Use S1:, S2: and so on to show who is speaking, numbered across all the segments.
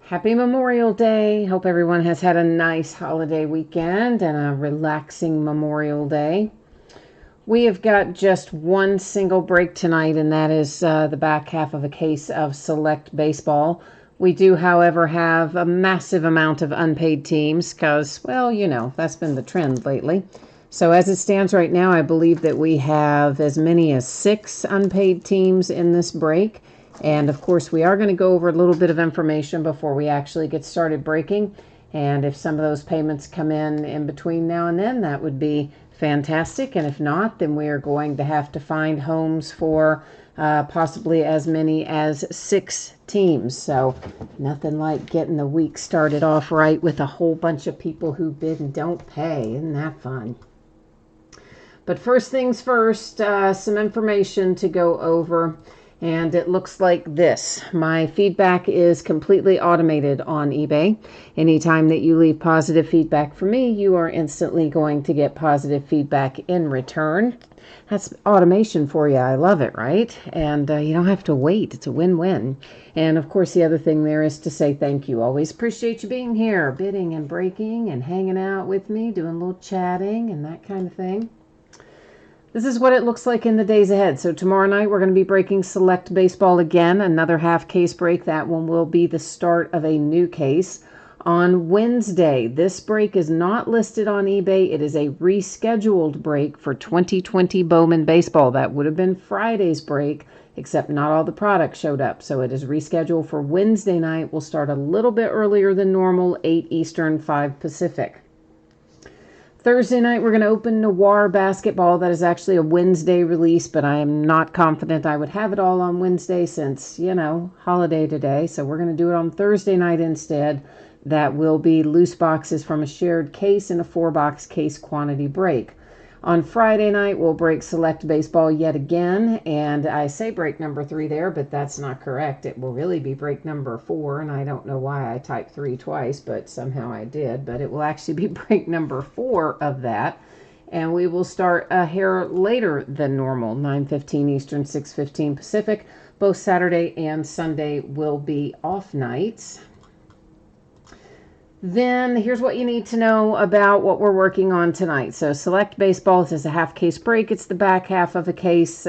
S1: Happy Memorial Day. Hope everyone has had a nice holiday weekend and a relaxing Memorial Day. We have got just one single break tonight, and that is the back half of a case of Select Baseball. We do, however, have a massive amount of unpaid teams because, well, that's been the trend lately. So as it stands right now, I believe that we have as many as 6 unpaid teams in this break. And of course, we are going to go over a little bit of information before we actually get started breaking. And if some of those payments come in between now and then, that would be fantastic. And if not, then we are going to have to find homes for possibly as many as 6 teams. So nothing like getting the week started off right with a whole bunch of people who bid and don't pay. Isn't that fun? But first things first, some information to go over. And it looks like this. My feedback is completely automated on eBay. Anytime that you leave positive feedback for me, you are instantly going to get positive feedback in return. That's automation for you. I love it, right? And you don't have to wait. It's a win-win. And of course, the other thing there is to say thank you. Always appreciate you being here, bidding and breaking and hanging out with me, doing a little chatting and that kind of thing. This is what it looks like in the days ahead. So tomorrow night we're going to be breaking Select Baseball again, another half case break. That one will be the start of a new case. On Wednesday, this break is not listed on eBay. It is a rescheduled break for 2020 Bowman Baseball. That would have been Friday's break, except not all the products showed up. So it is rescheduled for Wednesday night. We'll start a little bit earlier than normal, 8 Eastern, 5 Pacific. Thursday night, we're going to open Noir Basketball. That is actually a Wednesday release, but I am not confident I would have it all on Wednesday since, holiday today. So we're going to do it on Thursday night instead. That will be loose boxes from a shared case and a 4-box case quantity break. On Friday night, we'll break Select Baseball yet again, and I say break number 3 there, but that's not correct. It will really be break number 4, and I don't know why I typed 3 twice, but somehow I did. But it will actually be break number 4 of that, and we will start a hair later than normal, 9:15 Eastern, 6:15 Pacific. Both Saturday and Sunday will be off nights. Then here's what you need to know about what we're working on tonight. So Select Baseball, this is a half case break. It's the back half of a case,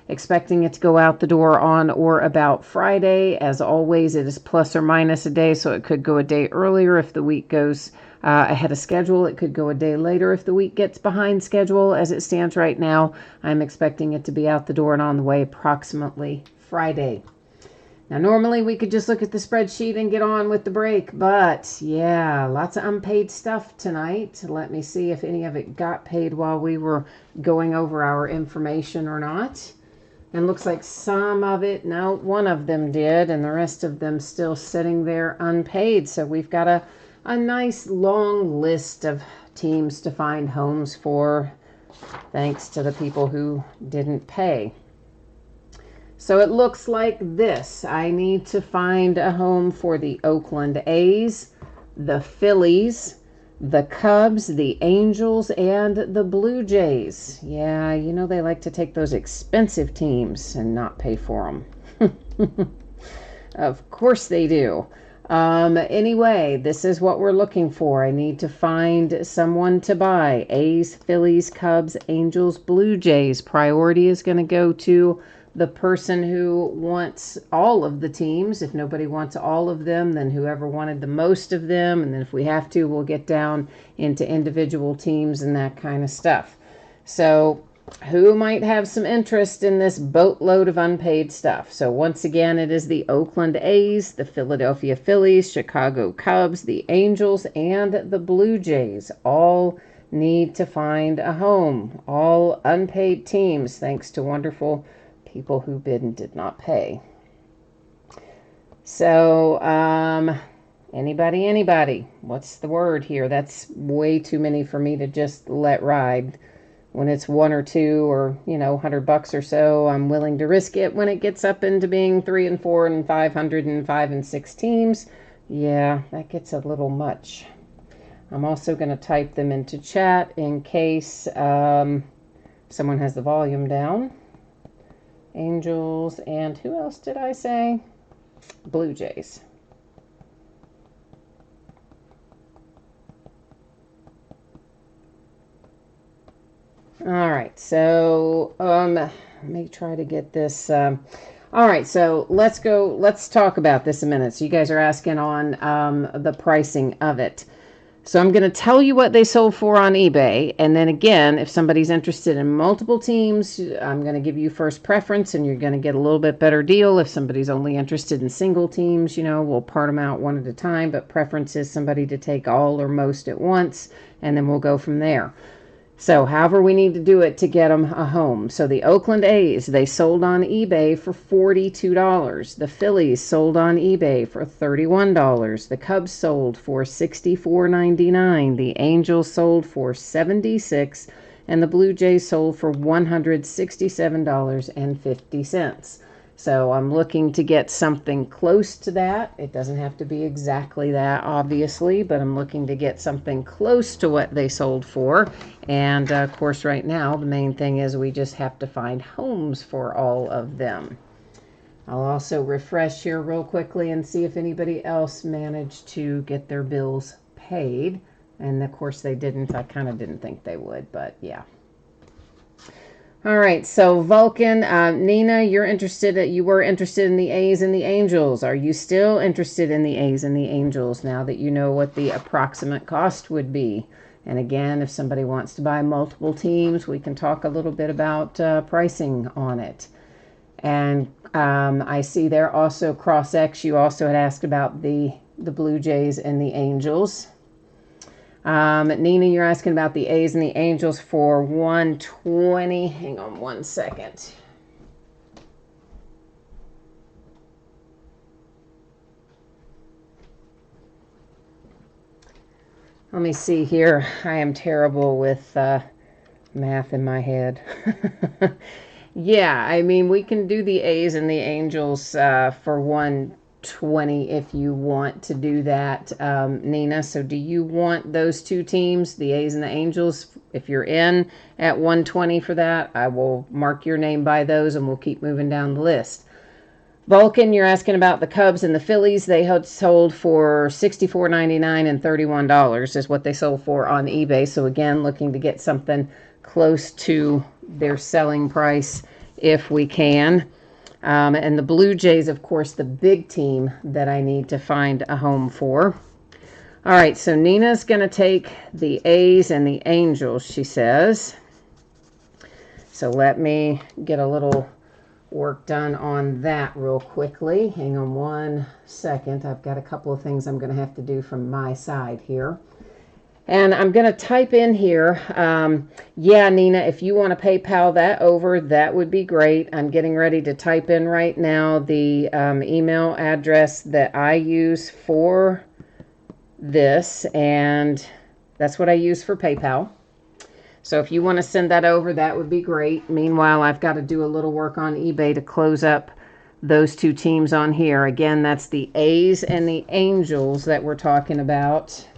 S1: expecting it to go out the door on or about Friday. As always, it is plus or minus a day, so it could go a day earlier if the week goes ahead of schedule. It could go a day later if the week gets behind schedule. As it stands right now, I'm expecting it to be out the door and on the way approximately Friday. Now, normally we could just look at the spreadsheet and get on with the break, but yeah, lots of unpaid stuff tonight. Let me see if any of it got paid while we were going over our information or not. And looks like some of it, no, one of them did, and the rest of them still sitting there unpaid. So we've got a nice long list of teams to find homes for, thanks to the people who didn't pay. So it looks like this. I need to find a home for the Oakland A's, the Phillies, the Cubs, the Angels, and the Blue Jays. Yeah, they like to take those expensive teams and not pay for them. Of course they do. Anyway, this is what we're looking for. I need to find someone to buy. A's, Phillies, Cubs, Angels, Blue Jays. Priority is going to go to the person who wants all of the teams. If nobody wants all of them, then whoever wanted the most of them. And then if we have to, we'll get down into individual teams and that kind of stuff. So who might have some interest in this boatload of unpaid stuff? So once again, it is the Oakland A's, the Philadelphia Phillies, Chicago Cubs, the Angels, and the Blue Jays. All need to find a home. All unpaid teams, thanks to wonderful people who bid and did not pay. So, anybody? What's the word here? That's way too many for me to just let ride. When it's 1 or 2 or, $100 or so, I'm willing to risk it. When it gets up into being 3 and 4 and 500 and 5 and 6 teams, yeah, that gets a little much. I'm also going to type them into chat in case someone has the volume down. Angels, and who else did I say? Blue Jays. All right, so let me try to get this. All right, so let's talk about this a minute. So you guys are asking on the pricing of it. So I'm going to tell you what they sold for on eBay. And then again, if somebody's interested in multiple teams, I'm going to give you first preference and you're going to get a little bit better deal. If somebody's only interested in single teams, we'll part them out one at a time. But preference is somebody to take all or most at once, and then we'll go from there. So however we need to do it to get them a home. So the Oakland A's, they sold on eBay for $42. The Phillies sold on eBay for $31. The Cubs sold for $64.99. The Angels sold for $76. And the Blue Jays sold for $167.50. So I'm looking to get something close to that. It doesn't have to be exactly that, obviously, but I'm looking to get something close to what they sold for. And of course, right now, the main thing is we just have to find homes for all of them. I'll also refresh here real quickly and see if anybody else managed to get their bills paid. And of course, they didn't. I kind of didn't think they would, but yeah. All right, so Vulcan, Nina, you were interested in the A's and the Angels. Are you still interested in the A's and the Angels now that you know what the approximate cost would be? And again, if somebody wants to buy multiple teams, we can talk a little bit about pricing on it. And I see there also CrossX, you also had asked about the Blue Jays and the Angels. Nina, you're asking about the A's and the Angels for 120. Hang on one second. Let me see here. I am terrible with math in my head. Yeah, I mean, we can do the A's and the Angels for 120 if you want to do that, Nina. So do you want those two teams, the A's and the Angels? If you're in at 120 for that, I will mark your name by those and we'll keep moving down the list. Vulcan, you're asking about the Cubs and the Phillies. They had sold for $64.99 and $31 is what they sold for on eBay. So again, looking to get something close to their selling price if we can. And the Blue Jays, of course, the big team that I need to find a home for. All right, so Nina's going to take the A's and the Angels, she says. So let me get a little work done on that real quickly. Hang on one second. I've got a couple of things I'm going to have to do from my side here. And I'm going to type in here, yeah, Nina, if you want to PayPal that over, that would be great. I'm getting ready to type in right now the email address that I use for this, and that's what I use for PayPal. So if you want to send that over, that would be great. Meanwhile, I've got to do a little work on eBay to close up those two teams on here. Again, that's the A's and the Angels that we're talking about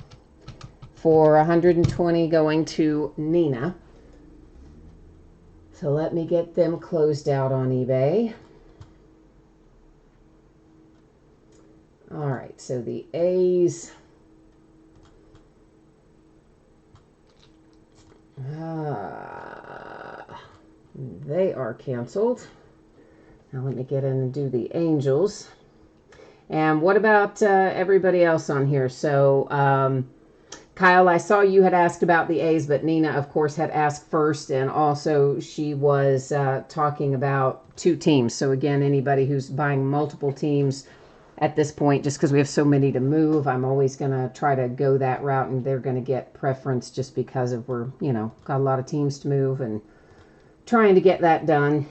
S1: for 120 going to Nina. So let me get them closed out on eBay. All right, so the A's. They are canceled. Now let me get in and do the Angels. And what about everybody else on here? So Kyle, I saw you had asked about the A's, but Nina, of course, had asked first. And also she was talking about two teams. So again, anybody who's buying multiple teams at this point, just because we have so many to move, I'm always going to try to go that route, and they're going to get preference just because of we're, got a lot of teams to move and trying to get that done.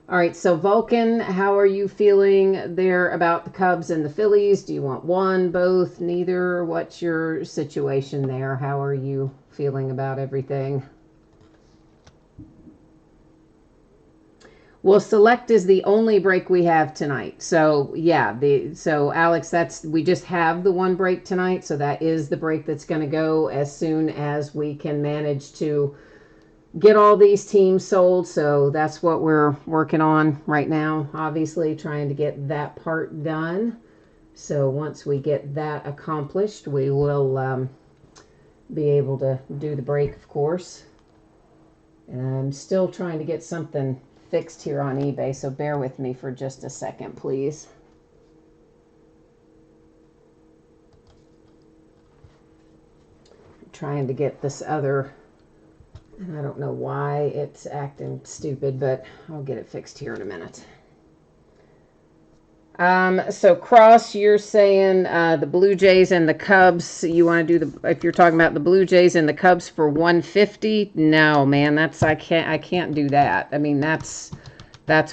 S1: All right, so Vulcan, how are you feeling there about the Cubs and the Phillies? Do you want one, both, neither? What's your situation there? How are you feeling about everything? Well, select is the only break we have tonight. So yeah, so Alex, we just have the one break tonight. So that is the break that's going to go as soon as we can manage to get all these teams sold. So that's what we're working on right now, obviously trying to get that part done. So once we get that accomplished, we will be able to do the break, of course. And I'm still trying to get something fixed here on eBay, so bear with me for just a second, please. I'm trying to get this other, and I don't know why it's acting stupid, but I'll get it fixed here in a minute. So Cross, you're saying the Blue Jays and the Cubs. You want to do the, if you're talking about the Blue Jays and the Cubs for 150? No, man, I can't do that. I mean, that's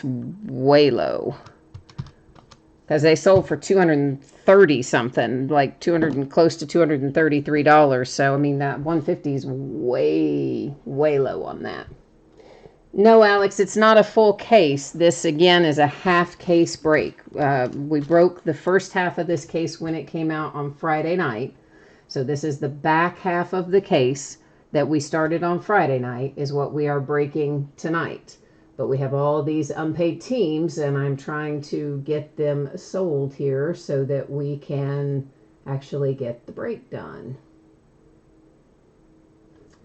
S1: way low. Because they sold for 230 something, like 200 and close to $233. So I mean, that 150 is way low on that. No, Alex, it's not a full case. This, again, is a half case break. We broke the first half of this case when it came out on Friday night. So this is the back half of the case that we started on Friday night is what we are breaking tonight. But we have all these unpaid teams, and I'm trying to get them sold here so that we can actually get the break done.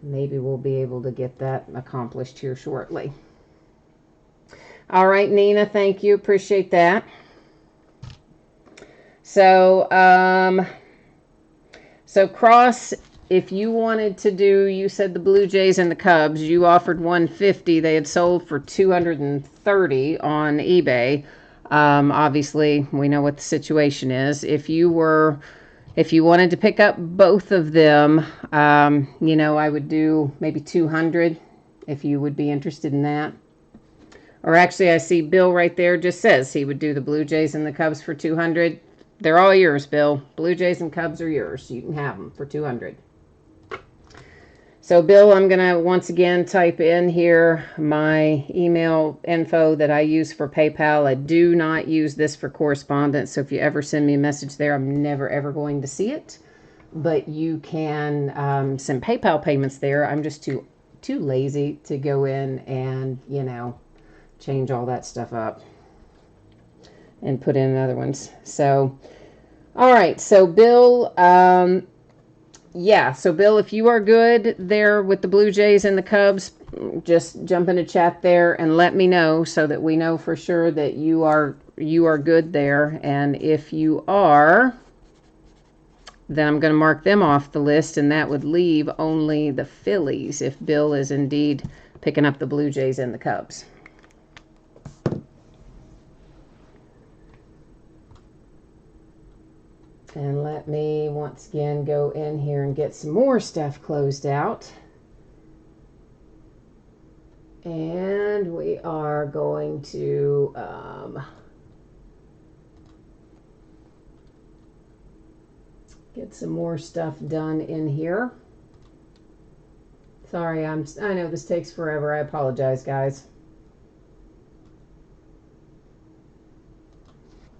S1: Maybe we'll be able to get that accomplished here shortly. All right, Nina, thank you. Appreciate that. So, Cross, if you wanted to do, you said the Blue Jays and the Cubs, you offered 150. They had sold for 230 on eBay. Obviously, we know what the situation is. If you wanted to pick up both of them, I would do maybe 200 if you would be interested in that. Or actually, I see Bill right there just says he would do the Blue Jays and the Cubs for 200. They're all yours, Bill. Blue Jays and Cubs are yours. You can have them for 200. So, Bill, I'm going to once again type in here my email info that I use for PayPal. I do not use this for correspondence. So if you ever send me a message there, I'm never, ever going to see it. But you can send PayPal payments there. I'm just too lazy to go in and, change all that stuff up and put in other ones. So, all right. So, Bill, so Bill, if you are good there with the Blue Jays and the Cubs, just jump into chat there and let me know so that we know for sure that you are good there. And if you are, then I'm going to mark them off the list, and that would leave only the Phillies if Bill is indeed picking up the Blue Jays and the Cubs. And let me once again go in here and get some more stuff closed out. And we are going to get some more stuff done in here. Sorry, I know this takes forever. I apologize, guys.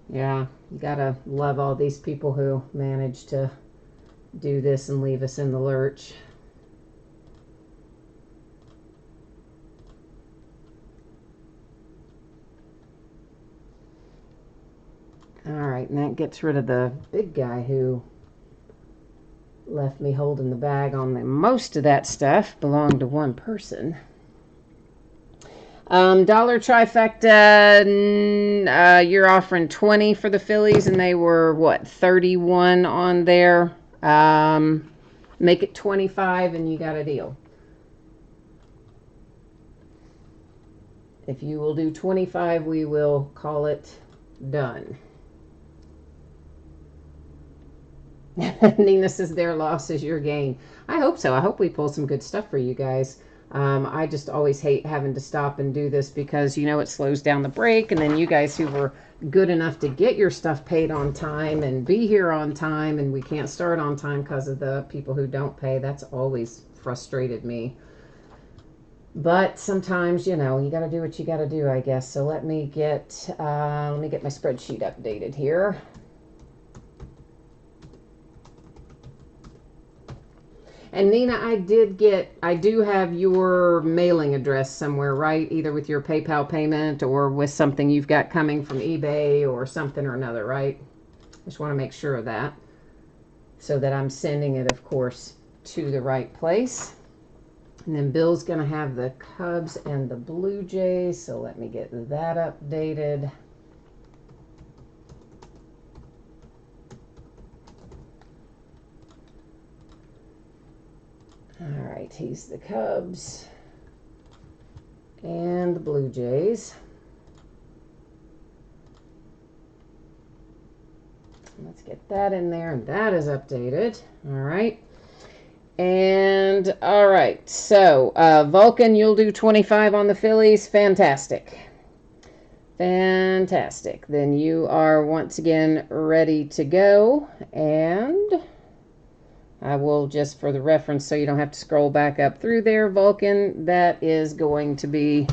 S1: Yeah, you gotta love all these people who manage to do this and leave us in the lurch. All right, and that gets rid of the big guy who left me holding the bag on the most of that stuff belonged to one person. Dollar Trifecta, you're offering 20 for the Phillies, and they were, 31 on there. Make it 25, and you got a deal. If you will do 25, we will call it done. Nina says their loss is your gain. I hope so. I hope we pull some good stuff for you guys. I just always hate having to stop and do this because, it slows down the break. And then you guys who were good enough to get your stuff paid on time and be here on time, and we can't start on time because of the people who don't pay, that's always frustrated me. But sometimes, you got to do what you got to do, I guess. So let me get my spreadsheet updated here. And Nina, I do have your mailing address somewhere, right? Either with your PayPal payment or with something you've got coming from eBay or something or another, right? Just want to make sure of that so that I'm sending it, of course, to the right place. And then Bill's going to have the Cubs and the Blue Jays. So let me get that updated. All right, he's the Cubs and the Blue Jays. Let's get that in there, and that is updated. All right. And, all right, so Vulcan, you'll do 25 on the Phillies. Fantastic. Fantastic. Then you are once again ready to go. And I will just, for the reference, so you don't have to scroll back up through there, Vulcan, that is going to be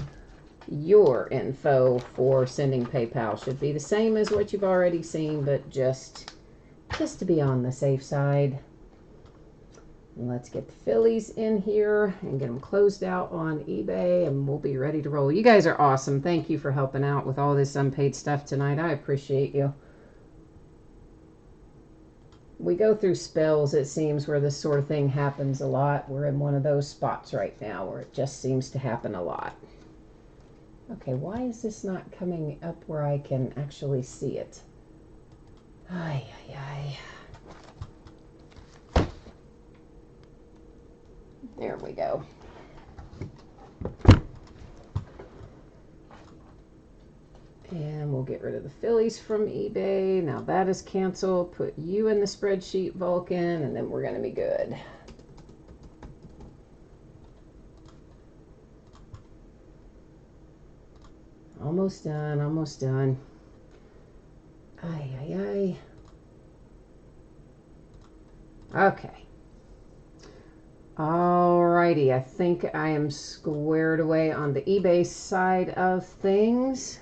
S1: your info for sending PayPal. Should be the same as what you've already seen, but just to be on the safe side. Let's get the Phillies in here and get them closed out on eBay, and we'll be ready to roll. You guys are awesome. Thank you for helping out with all this unpaid stuff tonight. I appreciate you. We go through spells, it seems, where this sort of thing happens a lot. We're in one of those spots right now where it just seems to happen a lot. Okay, why is this not coming up where I can actually see it? Ay, ay, ay. There we go. And we'll get rid of the Phillies from eBay. Now that is canceled. Put you in the spreadsheet, Vulcan, and then we're going to be good. Almost done, almost done. Ay, ay, ay. Okay. Alrighty, I think I am squared away on the eBay side of things.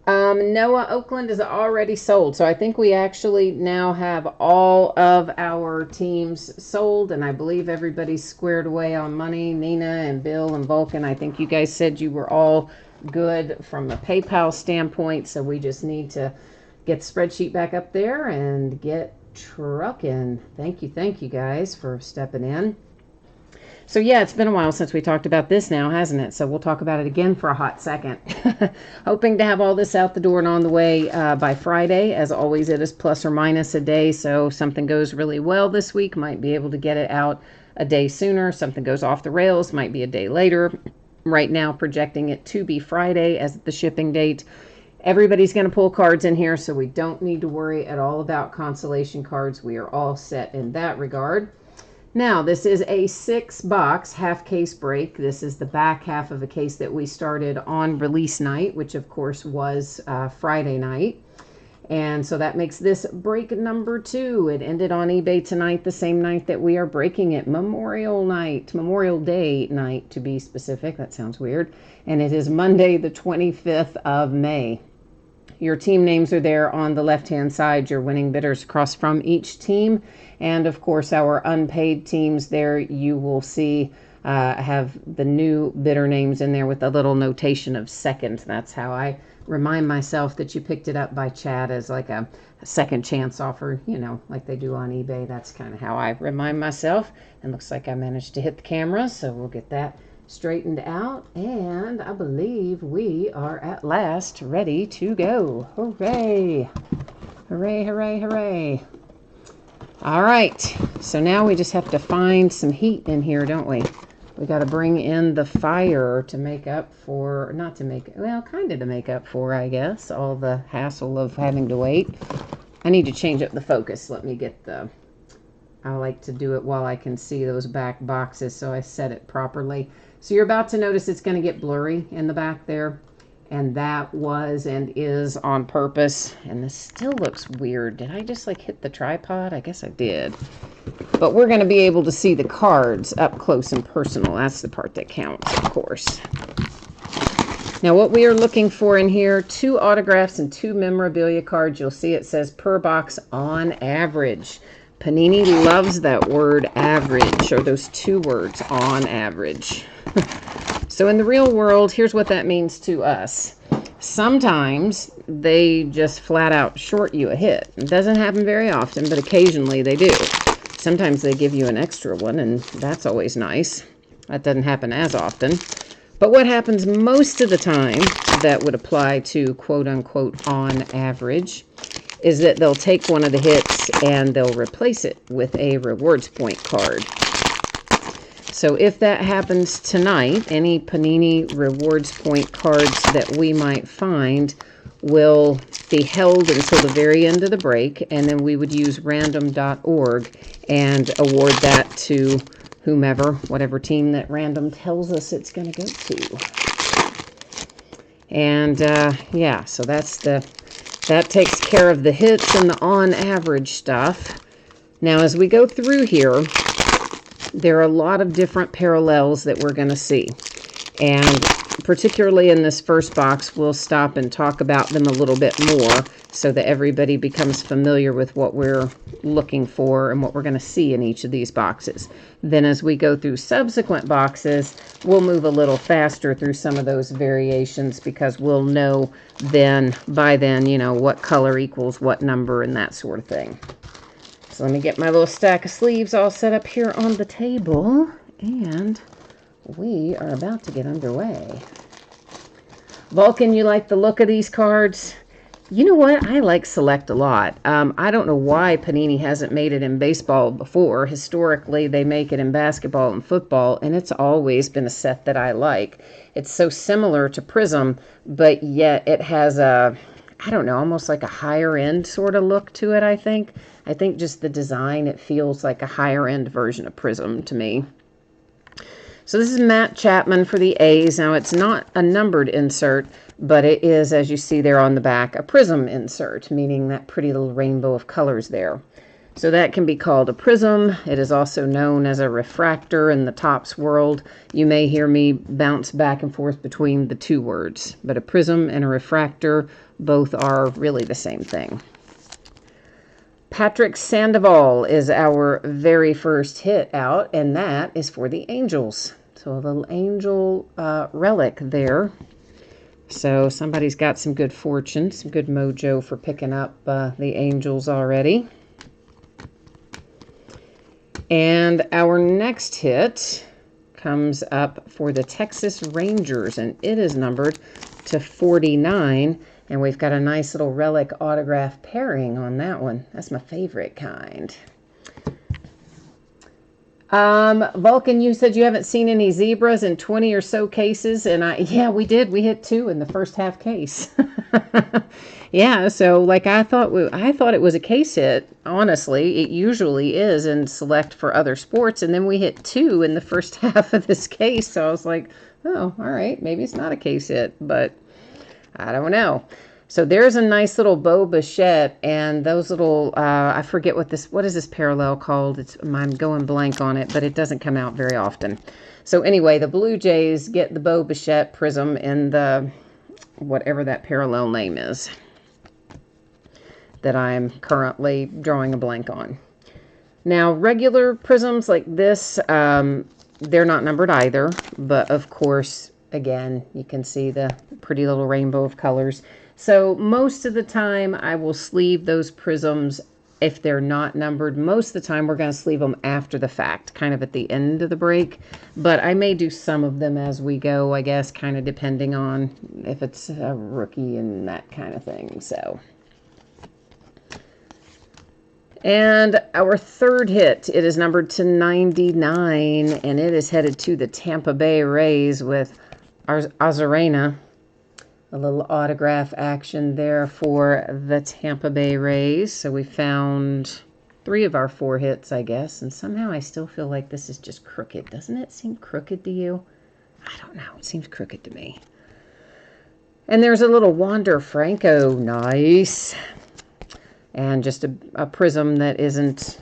S1: Noah, Oakland is already sold, so I think we actually now have all of our teams sold, and I believe everybody's squared away on money. Nina and Bill and Vulcan, I think you guys said you were all good from a PayPal standpoint, so we just need to get the spreadsheet back up there and get trucking. Thank you guys for stepping in. So yeah, it's been a while since we talked about this now, hasn't it? So we'll talk about it again for a hot second. Hoping to have all this out the door and on the way by Friday. As always, it is plus or minus a day, so something goes really well this week, might be able to get it out a day sooner. Something goes off the rails, might be a day later. Right now, projecting it to be Friday as the shipping date. Everybody's going to pull cards in here, so we don't need to worry at all about consolation cards. We are all set in that regard. Now, this is a 6-box half case break. This is the back half of a case that we started on release night, which of course was Friday night. And so that makes this break number 2. It ended on eBay tonight, the same night that we are breaking it. Memorial Day night to be specific. That sounds weird. And it is Monday, the 25th of May. Your team names are there on the left-hand side, your winning bidders across from each team. And of course, our unpaid teams there, you will see have the new bidder names in there with a little notation of second. That's how I remind myself that you picked it up by chat as like a second chance offer, you know, like they do on eBay. That's kind of how I remind myself. And looks like I managed to hit the camera, so we'll get that straightened out, and I believe we are at last ready to go. Hooray! Hooray, hooray, hooray. All right, so now we just have to find some heat in here, don't we? We got to bring in the fire to make up for, not to make, well, kind of to make up for, I guess, all the hassle of having to wait. I need to change up the focus. Let me get the, I like to do it while I can see those back boxes, so I set it properly. So you're about to notice it's going to get blurry in the back there. And that was and is on purpose. And this still looks weird. Did I just like hit the tripod? I guess I did. But we're going to be able to see the cards up close and personal. That's the part that counts, of course. Now what we are looking for in here, 2 autographs and 2 memorabilia cards. You'll see it says per box on average. Panini loves that word average, or those 2 words, on average. So in the real world, here's what that means to us. Sometimes they just flat out short you a hit. It doesn't happen very often, but occasionally they do. Sometimes they give you an extra one, and that's always nice. That doesn't happen as often. But what happens most of the time that would apply to quote-unquote on average is that they'll take one of the hits and they'll replace it with a rewards point card. So if that happens tonight, any Panini rewards point cards that we might find will be held until the very end of the break, and then we would use random.org and award that to whomever, whatever team that random tells us it's going to go to. And yeah, so that takes care of the hits and the on average stuff. Now as we go through here, there are a lot of different parallels that we're going to see. And particularly in this first box, we'll stop and talk about them a little bit more so that everybody becomes familiar with what we're looking for and what we're going to see in each of these boxes. Then as we go through subsequent boxes, we'll move a little faster through some of those variations because we'll know by then, you know, what color equals what number and that sort of thing. So let me get my little stack of sleeves all set up here on the table, and we are about to get underway. Vulcan, you like the look of these cards? You know what? I like Select a lot. I don't know why Panini hasn't made it in baseball before. Historically, they make it in basketball and football, and it's always been a set that I like. It's so similar to Prism, but yet it has a, I don't know, almost like a higher end sort of look to it, I think. I think just the design, it feels like a higher end version of Prism to me. So this is Matt Chapman for the A's. Now it's not a numbered insert, but it is, as you see there on the back, a prism insert, meaning that pretty little rainbow of colors there. So that can be called a prism. It is also known as a refractor in the Topps world. You may hear me bounce back and forth between the two words, but a prism and a refractor both are really the same thing. Patrick Sandoval is our very first hit out, and that is for the Angels. So a little angel relic there. So somebody's got some good fortune, some good mojo for picking up the Angels already. And our next hit comes up for the Texas Rangers, and it is numbered to 49. And we've got a nice little relic autograph pairing on that one. That's my favorite kind. Vulcan, you said you haven't seen any zebras in 20 or so cases. And yeah, we did. We hit 2 in the first half case. Yeah, so like I thought it was a case hit. Honestly, it usually is in Select for other sports. And then we hit 2 in the first half of this case. So I was like, oh, all right, maybe it's not a case hit, but I don't know. So there's a nice little Bo Bichette, and those little, I forget what is this parallel called? I'm going blank on it, but it doesn't come out very often. So anyway, the Blue Jays get the Bo Bichette prism in the, whatever that parallel name is, that I'm currently drawing a blank on. Now, regular prisms like this, they're not numbered either, but of course, again, you can see the pretty little rainbow of colors. So most of the time, I will sleeve those prisms if they're not numbered. Most of the time, we're going to sleeve them after the fact, kind of at the end of the break. But I may do some of them as we go, I guess, kind of depending on if it's a rookie and that kind of thing. So, and our third hit, it is numbered to 99, and it is headed to the Tampa Bay Rays with Arozarena. A little autograph action there for the Tampa Bay Rays. So we found 3 of our 4 hits, I guess. And somehow I still feel like this is just crooked. Doesn't it seem crooked to you? I don't know. It seems crooked to me. And there's a little Wander Franco. Nice. And just a prism that isn't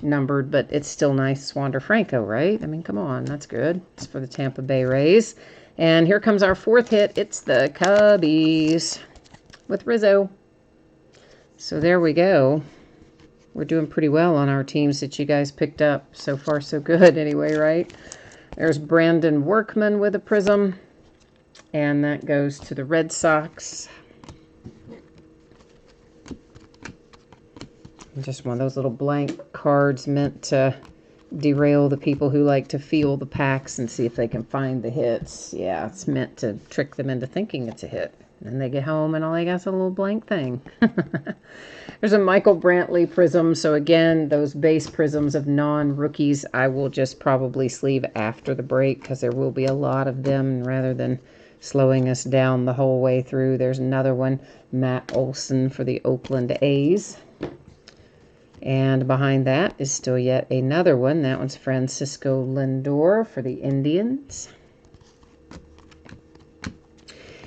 S1: numbered, but it's still nice. Wander Franco, right? I mean, come on. That's good. It's for the Tampa Bay Rays. And here comes our 4th hit. It's the Cubbies with Rizzo. So there we go. We're doing pretty well on our teams that you guys picked up. So far, so good anyway, right? There's Brandon Workman with a prism. And that goes to the Red Sox. Just one of those little blank cards meant to derail the people who like to feel the packs and see if they can find the hits. Yeah, it's meant to trick them into thinking it's a hit. And they get home and all they got is a little blank thing. There's a Michael Brantley prism. So again, those base prisms of non-rookies, I will just probably sleeve after the break because there will be a lot of them rather than slowing us down the whole way through. There's another one, Matt Olson for the Oakland A's. And behind that is still yet another one. That one's Francisco Lindor for the Indians.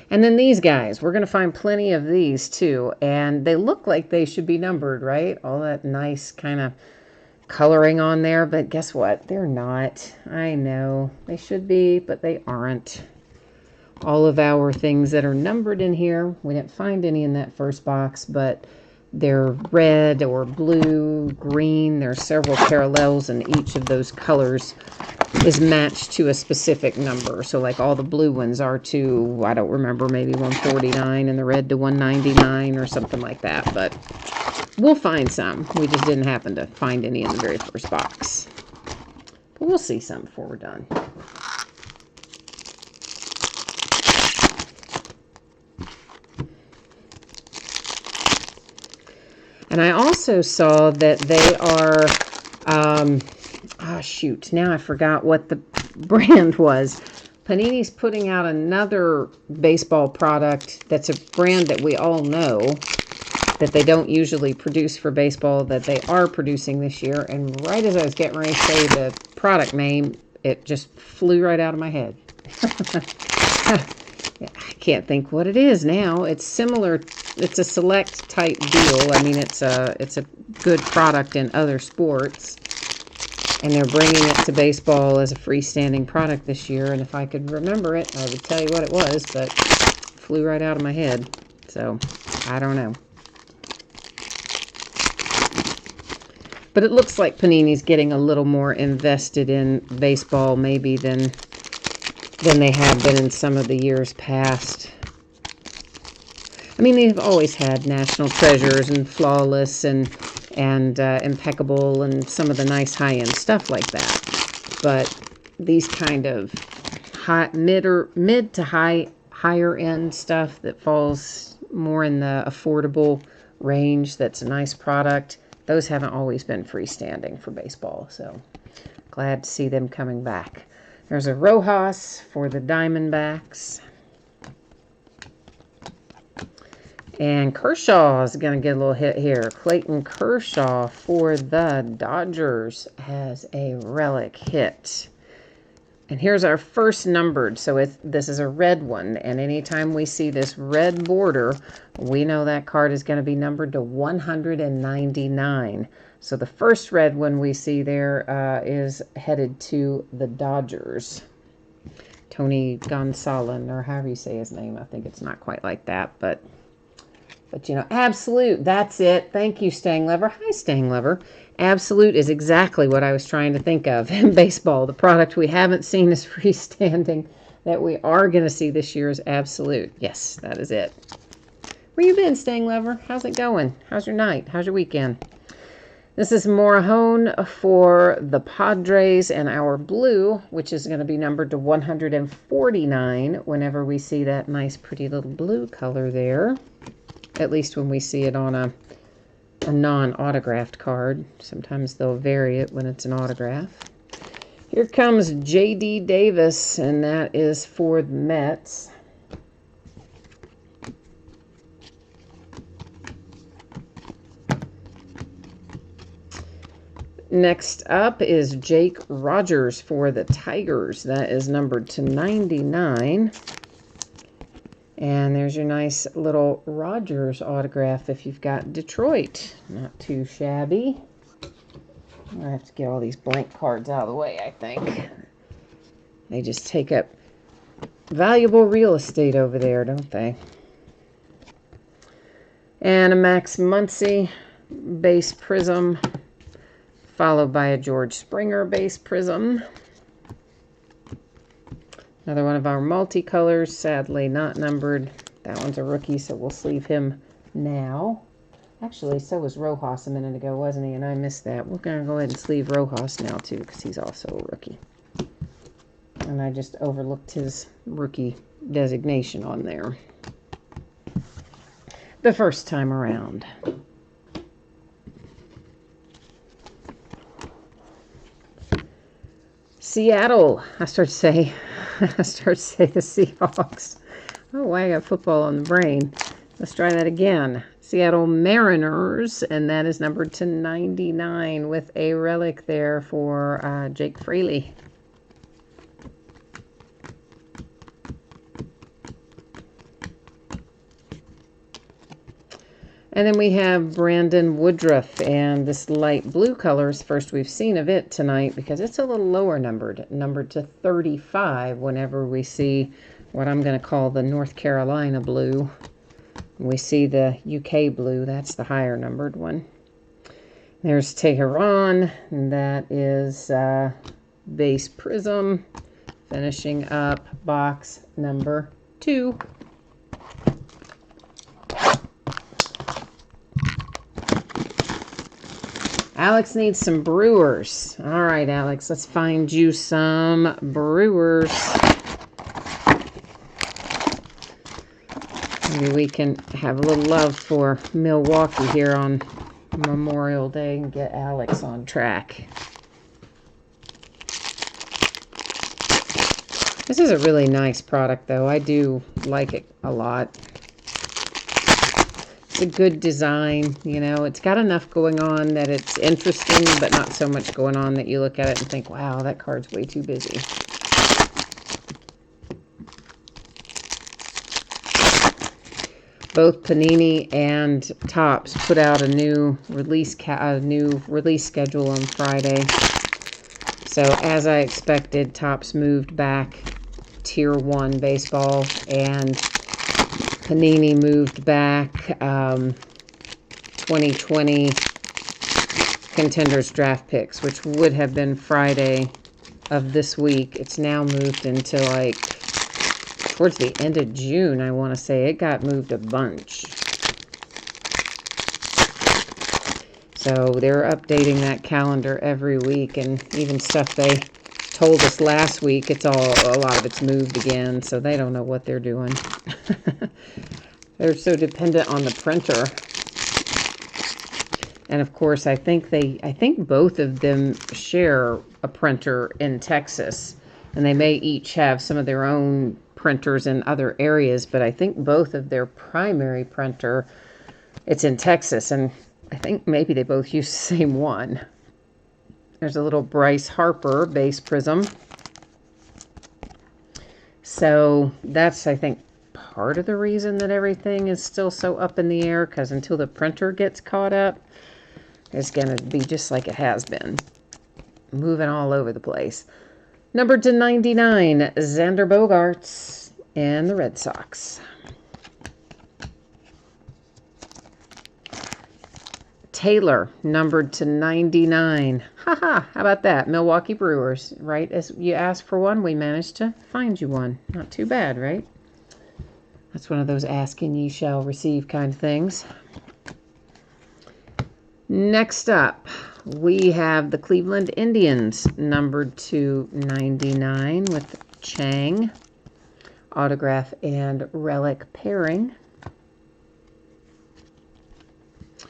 S1: And then these guys, we're going to find plenty of these too. And they look like they should be numbered, right? All that nice kind of coloring on there. But guess what? They're not. I know. They should be, but they aren't. All of our things that are numbered in here, we didn't find any in that first box, but they're red or blue, green. There are several parallels, and each of those colors is matched to a specific number. So like all the blue ones are to, I don't remember, maybe 149, and the red to 199 or something like that. But we'll find some. We just didn't happen to find any in the very first box. But we'll see some before we're done. And I also saw that they are, oh shoot, now I forgot what the brand was. Panini's putting out another baseball product that's a brand that we all know that they don't usually produce for baseball, that they are producing this year. And right as I was getting ready to say the product name, it just flew right out of my head. I can't think what it is now. It's similar. It's a select type deal. I mean, it's a good product in other sports, and they're bringing it to baseball as a freestanding product this year. And if I could remember it, I would tell you what it was, but it flew right out of my head. So I don't know. But it looks like Panini's getting a little more invested in baseball, maybe than they have been in some of the years past. I mean, they've always had National Treasures and Flawless and Impeccable and some of the nice high-end stuff like that. But these kind of mid to higher end stuff that falls more in the affordable range, that's a nice product, those haven't always been freestanding for baseball. So glad to see them coming back. There's a Rojas for the Diamondbacks. And Kershaw is going to get a little hit here. Clayton Kershaw for the Dodgers has a relic hit. And here's our first numbered. So this is a red one. And anytime we see this red border, we know that card is going to be numbered to 199. So the first red one we see there is headed to the Dodgers. Tony Gonsolin, or however you say his name. I think it's not quite like that, but you know, Absolute, that's it. Thank you, Stanglever. Hi, Stanglever. Absolute is exactly what I was trying to think of in baseball. The product we haven't seen as freestanding that we are going to see this year is Absolute. Yes, that is it. Where you been, Stanglever? How's it going? How's your night? How's your weekend? This is Morejon for the Padres, and our blue, which is going to be numbered to 149 whenever we see that nice, pretty little blue color there. At least when we see it on a non-autographed card. Sometimes they'll vary it when it's an autograph. Here comes J.D. Davis, and that is for the Mets. Next up is Jake Rogers for the Tigers. That is numbered to 99. And there's your nice little Rogers autograph if you've got Detroit. Not too shabby. I have to get all these blank cards out of the way, I think. They just take up valuable real estate over there, don't they? And a Max Muncy base prism, followed by a George Springer base prism. Another one of our multicolors, sadly not numbered. That one's a rookie, so we'll sleeve him now. Actually, so was Rojas a minute ago, wasn't he? And I missed that. We're going to go ahead and sleeve Rojas now, too, because he's also a rookie. And I just overlooked his rookie designation on there the first time around. Seattle. I start to say the Seahawks. Oh, I got football on the brain. Let's try that again. Seattle Mariners, and that is numbered to 99 with a relic there for Jake Fraley. And then we have Brandon Woodruff, and this light blue color is first we've seen of it tonight because it's a little lower numbered to 35 whenever we see what I'm going to call the North Carolina blue. We see the UK blue, that's the higher numbered one. There's Teheran, and that is base prism, finishing up box number 2. Alex needs some Brewers. All right, Alex, let's find you some Brewers. Maybe we can have a little love for Milwaukee here on Memorial Day and get Alex on track. This is a really nice product, though. I do like it a lot. It's a good design, you know. It's got enough going on that it's interesting, but not so much going on that you look at it and think, wow, that card's way too busy. Both Panini and Topps put out a new release schedule on Friday. So as I expected, Topps moved back Tier 1 baseball, and Panini moved back 2020 Contenders Draft Picks, which would have been Friday of this week. It's now moved into like towards the end of June, I want to say. It got moved a bunch. So they're updating that calendar every week, and even stuff they told us last week, a lot of it's moved again, so they don't know what they're doing. They're so dependent on the printer. And of course, I think both of them share a printer in Texas, and they may each have some of their own printers in other areas, but I think both of their primary printer, it's in Texas, and I think maybe they both use the same one. There's a little Bryce Harper base prism. So that's, I think, part of the reason that everything is still so up in the air, because until the printer gets caught up, it's going to be just like it has been, moving all over the place. Number to 99, Xander Bogaerts and the Red Sox. Taylor, numbered to 99. Haha, how about that? Milwaukee Brewers. Right as you asked for one, we managed to find you one. Not too bad, right? That's one of those ask and ye shall receive kind of things. Next up, we have the Cleveland Indians, numbered to 99 with Chang. Autograph and relic pairing.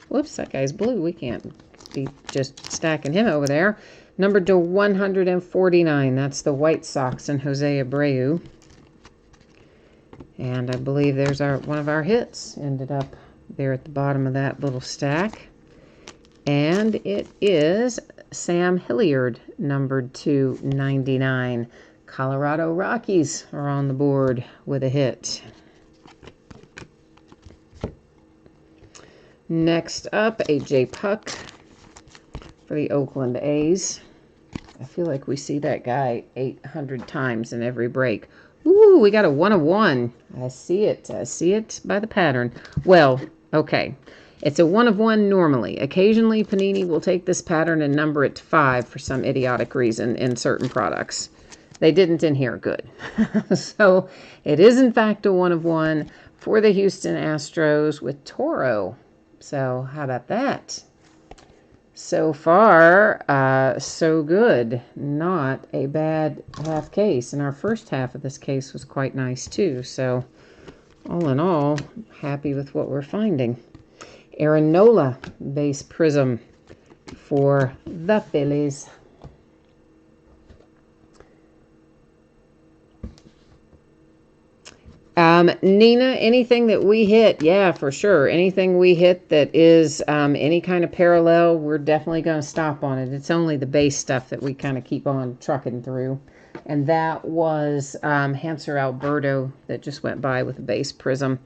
S1: Whoops, that guy's blue. We can't be just stacking him over there. Numbered to 149. That's the White Sox and Jose Abreu. And I believe there's one of our hits. Ended up there at the bottom of that little stack. And it is Sam Hilliard, numbered to 99. Colorado Rockies are on the board with a hit. Next up, A.J. Puck for the Oakland A's. I feel like we see that guy 800 times in every break. Ooh, we got a 1 of 1. I see it. I see it by the pattern. Well, okay. It's a 1 of 1 normally. Occasionally, Panini will take this pattern and number it to 5 for some idiotic reason in certain products. They didn't in here. Good. So it is, in fact, a 1 of 1 for the Houston Astros with Toro So how about that? So far, so good. Not a bad half case. And our first half of this case was quite nice too. So all in all, happy with what we're finding. Aaron Nola base prism for the Phillies. Nina, anything that we hit, yeah, for sure. Anything we hit that is any kind of parallel, we're definitely going to stop on it. It's only the base stuff that we kind of keep on trucking through. And that was Hanser Alberto that just went by with a base prism.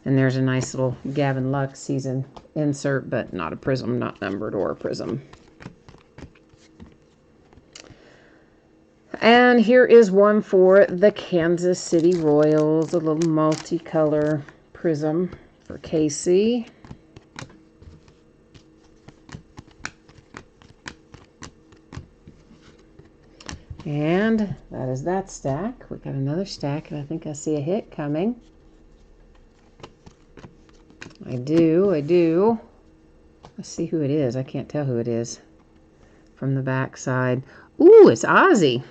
S1: And there's a nice little Gavin Lux season insert, but not a prism, not numbered or a prism. And here is one for the Kansas City Royals, a little multicolor prism for KC. And that is that stack. We got another stack, and I think I see a hit coming. I do. Let's see who it is. I can't tell who it is from the back side. Ooh, it's Ozzie.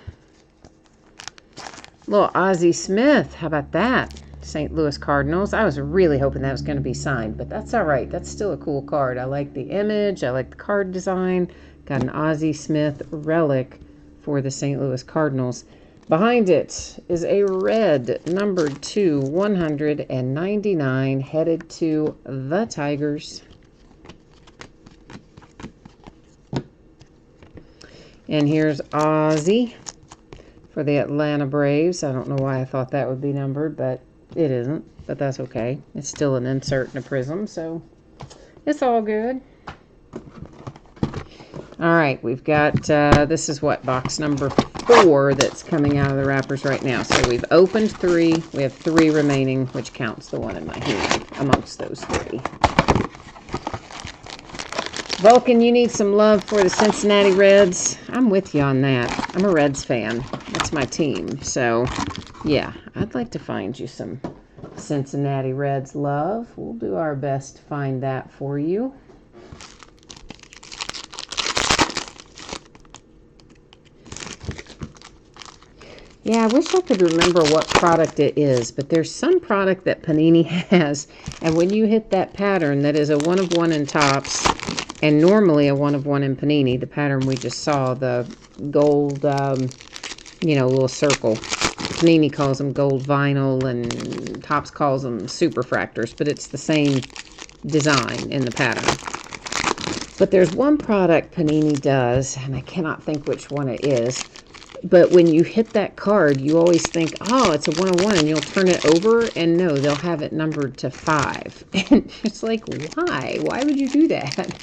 S1: Little Ozzie Smith. How about that? St. Louis Cardinals. I was really hoping that was going to be signed, but that's all right. That's still a cool card. I like the image. I like the card design. Got an Ozzie Smith relic for the St. Louis Cardinals. Behind it is a red numbered 2, 199, headed to the Tigers. And here's Ozzie for the Atlanta Braves. I don't know why I thought that would be numbered, but it isn't. But that's okay. It's still an insert and a prism, so it's all good. All right, we've got, this is what, box number 4 that's coming out of the wrappers right now. So we've opened 3. We have 3 remaining, which counts the one in my hand amongst those 3. Vulcan, you need some love for the Cincinnati Reds. I'm with you on that. I'm a Reds fan. That's my team. So, yeah, I'd like to find you some Cincinnati Reds love. We'll do our best to find that for you. Yeah, I wish I could remember what product it is, but there's some product that Panini has, and when you hit that pattern that is a 1-of-1 in Topps, and normally a 1-of-1 in Panini, the pattern we just saw, the gold, little circle. Panini calls them gold vinyl, and Topps calls them superfractors, but it's the same design in the pattern. But there's one product Panini does, and I cannot think which one it is, but when you hit that card, you always think, oh, it's a 1-of-1, and you'll turn it over, and no, they'll have it numbered to 5. And it's like, why? Why would you do that?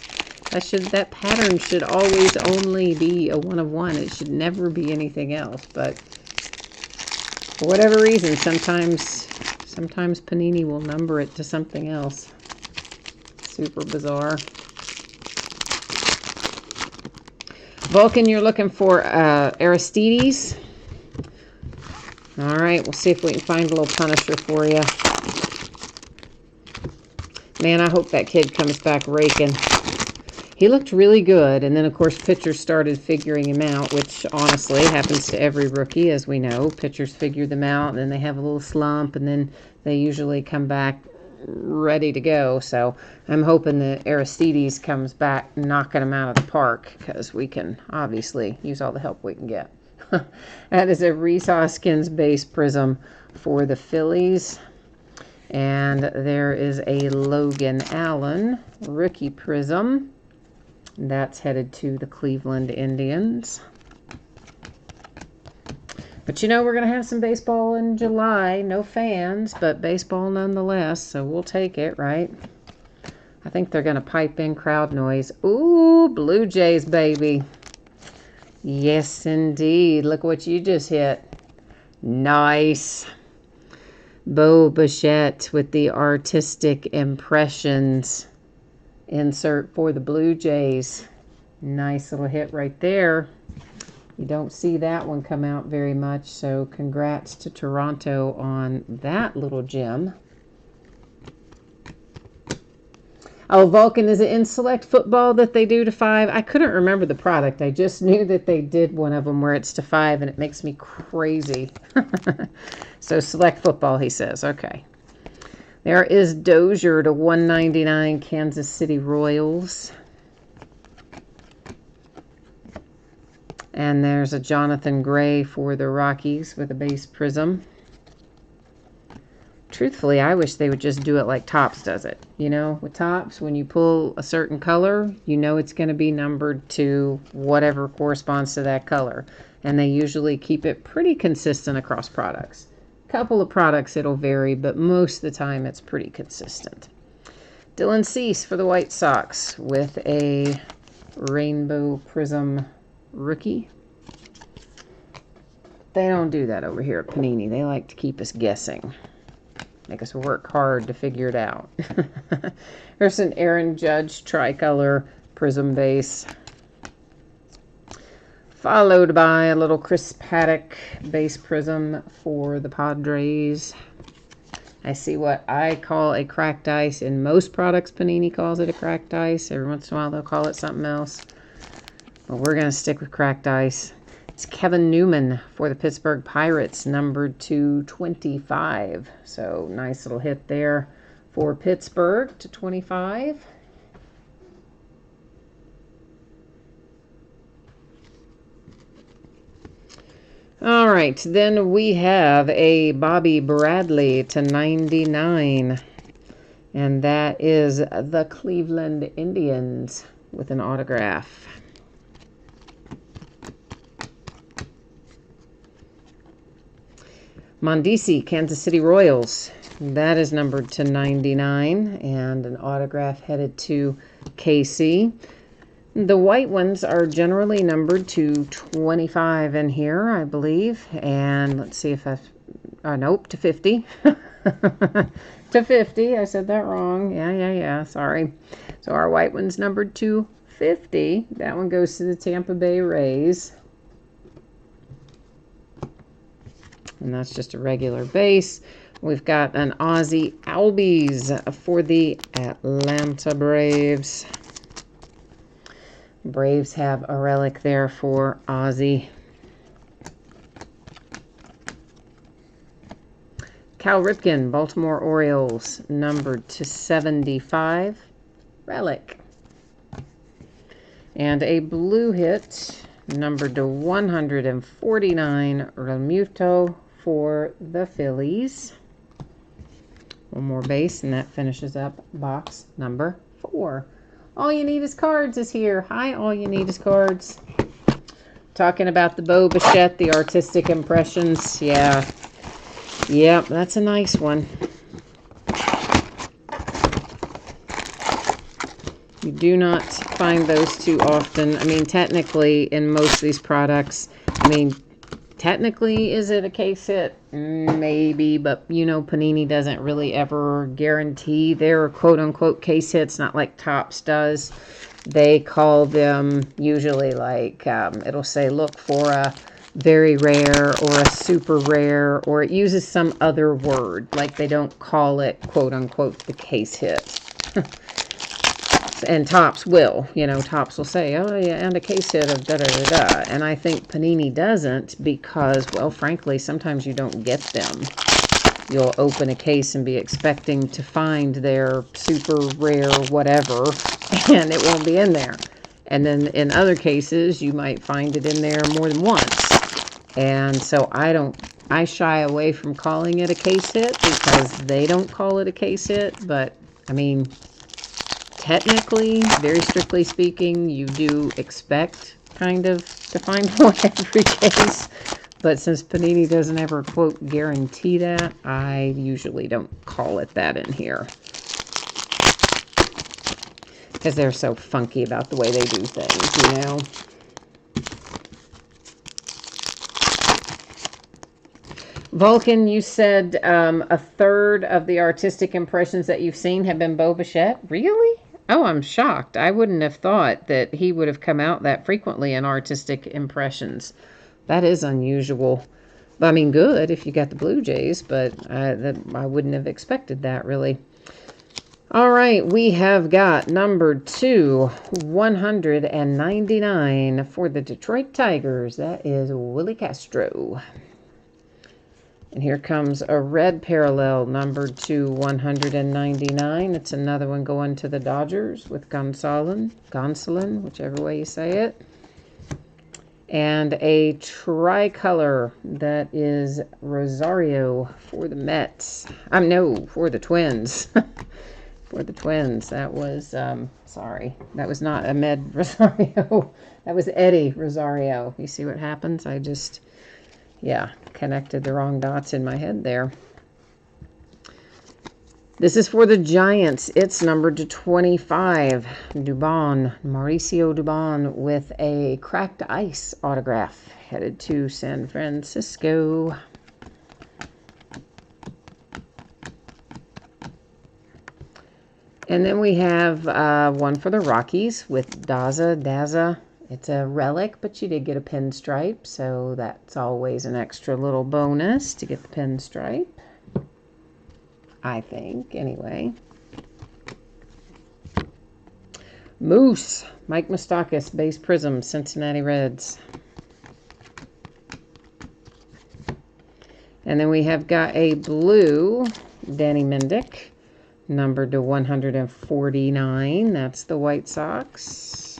S1: That pattern should always only be a 1-of-1. It should never be anything else. But for whatever reason, sometimes Panini will number it to something else. Super bizarre. Vulcan, you're looking for Aristides. All right, we'll see if we can find a little Punisher for you. Man, I hope that kid comes back raking. He looked really good, and then, of course, pitchers started figuring him out, which, honestly, happens to every rookie, as we know. Pitchers figure them out, and then they have a little slump, and then they usually come back ready to go. So I'm hoping that Aristides comes back knocking them out of the park, because we can obviously use all the help we can get. That is a Rhys Hoskins base prism for the Phillies. And there is a Logan Allen rookie prism. That's headed to the Cleveland Indians. But you know, we're going to have some baseball in July. No fans, but baseball nonetheless. So we'll take it, right? I think they're going to pipe in crowd noise. Ooh, Blue Jays, baby. Yes, indeed. Look what you just hit. Nice. Bo Bichette with the artistic impressions insert for the Blue Jays. Nice little hit right there. You don't see that one come out very much, so congrats to Toronto on that little gem. Oh, Vulcan, is it in Select Football that they do to 5? I couldn't remember the product. I just knew that they did one of them where it's to 5, and it makes me crazy. So Select Football, he says. Okay. There is Dozier to 199, Kansas City Royals. And there's a Jonathan Gray for the Rockies with a base prism. Truthfully, I wish they would just do it like Topps does it. You know, with Topps, when you pull a certain color, you know it's going to be numbered to whatever corresponds to that color. And they usually keep it pretty consistent across products. A couple of products it'll vary, but most of the time it's pretty consistent. Dylan Cease for the White Sox with a Rainbow Prism rookie. They don't do that over here at Panini. They like to keep us guessing. Make us work hard to figure it out. There's an Aaron Judge tricolor prism base. Followed by a little Chris Paddock base prism for the Padres. I see what I call a cracked ice. In most products, Panini calls it a cracked ice. Every once in a while, they'll call it something else. But we're going to stick with cracked ice. It's Kevin Newman for the Pittsburgh Pirates, numbered to 25. So nice little hit there for Pittsburgh to 25. All right, then we have a Bobby Bradley to 99. And that is the Cleveland Indians with an autograph. Mondesi, Kansas City Royals. That is numbered to 99 and an autograph headed to KC. The white ones are generally numbered to 25 in here, I believe. And let's see if nope, to 50. To 50. I said that wrong. Yeah. Sorry. So our white one's numbered to 50. That one goes to the Tampa Bay Rays. And that's just a regular base. We've got an Ozzie Albies for the Atlanta Braves. Braves have a relic there for Ozzie. Cal Ripken, Baltimore Orioles, numbered to 75. Relic. And a blue hit, numbered to 149, Realmuto for the Phillies. One more base, and that finishes up box number 4. All You Need Is Cards is here. Hi, All You Need Is Cards. Talking about the Bo Bichette, the Artistic Impressions. Yeah. Yep, that's a nice one. You do not find those too often. I mean, technically, in most of these products, technically, is it a case hit? Maybe, but you know, Panini doesn't really ever guarantee their quote-unquote case hits, not like Topps does. They call them usually like, it'll say, look for a very rare or a super rare, or it uses some other word. Like they don't call it quote-unquote the case hit. And Topps will, Topps will say, oh yeah, and a case hit of da-da-da-da. And I think Panini doesn't because, well, frankly, sometimes you don't get them. You'll open a case and be expecting to find their super rare whatever, and it won't be in there. And then in other cases, you might find it in there more than once. And so I shy away from calling it a case hit because they don't call it a case hit. But, I mean, technically, very strictly speaking, you do expect kind of to find one every case. But since Panini doesn't ever, quote, guarantee that, I usually don't call it that in here. Because they're so funky about the way they do things, Vulcan, you said a third of the artistic impressions that you've seen have been Bo Bichette? Really? Oh, I'm shocked. I wouldn't have thought that he would have come out that frequently in artistic impressions. That is unusual. I mean, good if you got the Blue Jays, but I wouldn't have expected that, really. All right, we have got number 2/199 for the Detroit Tigers. That is Willie Castro. And here comes a red parallel, number 2/199. It's another one going to the Dodgers with Gonsolin, whichever way you say it. And a tricolor that is Rosario for the Mets. No, for the Twins. For the Twins. That was, sorry, that was not Ahmed Rosario. That was Eddie Rosario. You see what happens? I just, yeah, connected the wrong dots in my head there. This is for the Giants. It's numbered to 25. Dubon, Mauricio Dubon with a cracked ice autograph headed to San Francisco. And then we have one for the Rockies with Daza. It's a relic, but you did get a pinstripe, so that's always an extra little bonus to get the pinstripe. I think, anyway. Moose, Mike Moustakas, base prism, Cincinnati Reds. And then we have got a blue, Danny Mendick, numbered to 149. That's the White Sox.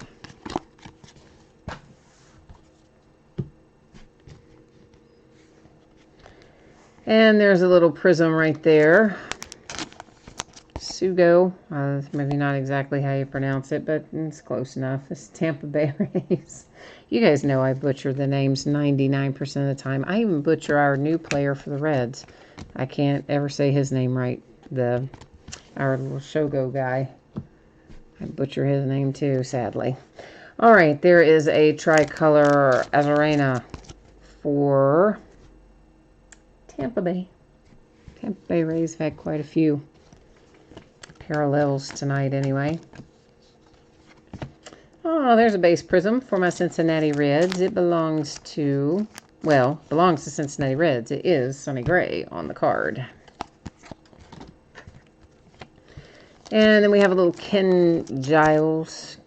S1: And there's a little prism right there. Sugo, maybe not exactly how you pronounce it, but it's close enough. It's Tampa Bay Rays. You guys know I butcher the names 99% of the time. I even butcher our new player for the Reds. I can't ever say his name right. Our little Shogo guy. I butcher his name too, sadly. All right, there is a tricolor Azarena for Tampa Bay. Tampa Bay Rays have had quite a few parallels tonight anyway. Oh, there's a base prism for my Cincinnati Reds. It belongs to Cincinnati Reds. It is Sonny Gray on the card. And then we have a little Ken Giles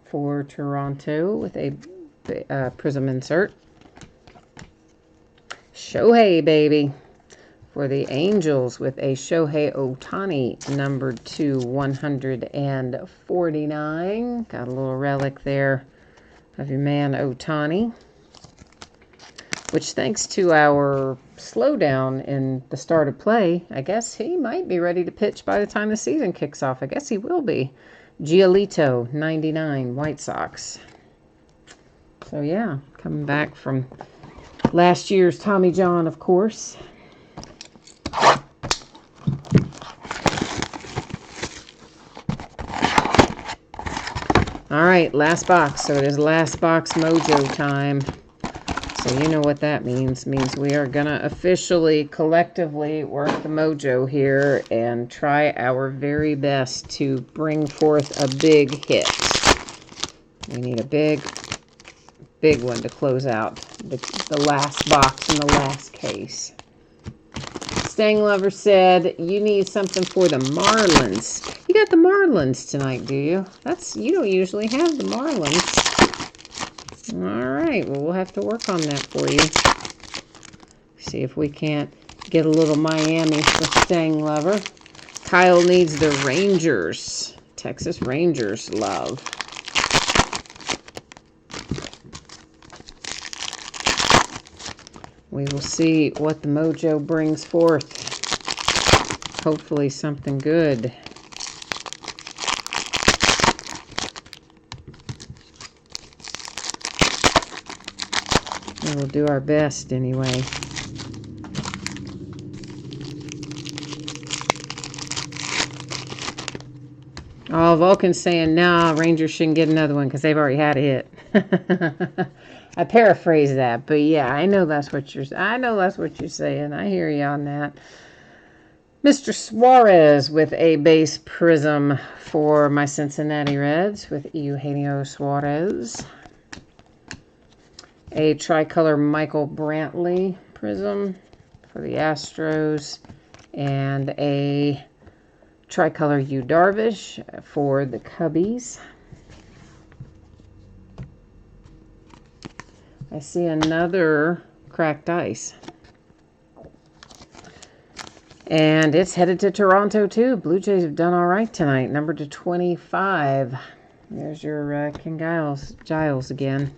S1: for Toronto with a prism insert. Shohei, baby, for the Angels with a Shohei Ohtani, numbered to 149. Got a little relic there of your man Ohtani, which, thanks to our slowdown in the start of play, I guess he might be ready to pitch by the time the season kicks off. I guess he will be. Giolito, 99, White Sox. So, yeah, coming back from last year's Tommy John, of course. All right, last box. So it is last box mojo time. So you know what that means. It means we are going to officially, collectively work the mojo here and try our very best to bring forth a big hit. We need a big one to close out the last box in the last case. Stang Lover said, you need something for the Marlins. You got the Marlins tonight, do you? You don't usually have the Marlins. All right, well, we'll have to work on that for you. See if we can't get a little Miami for Stang Lover. Kyle needs the Rangers. Texas Rangers love. We will see what the mojo brings forth. Hopefully something good. We'll do our best anyway. Oh, Vulcan's saying, nah, Rangers shouldn't get another one because they've already had a hit. I paraphrase that, but yeah, I know that's what you're saying. I hear you on that. Mr. Suarez with a base prism for my Cincinnati Reds with Eugenio Suarez. A tricolor Michael Brantley prism for the Astros. And a Tricolor Yu Darvish for the Cubbies. I see another cracked ice. And it's headed to Toronto, too. Blue Jays have done all right tonight. Number to 25. There's your Ken Giles again.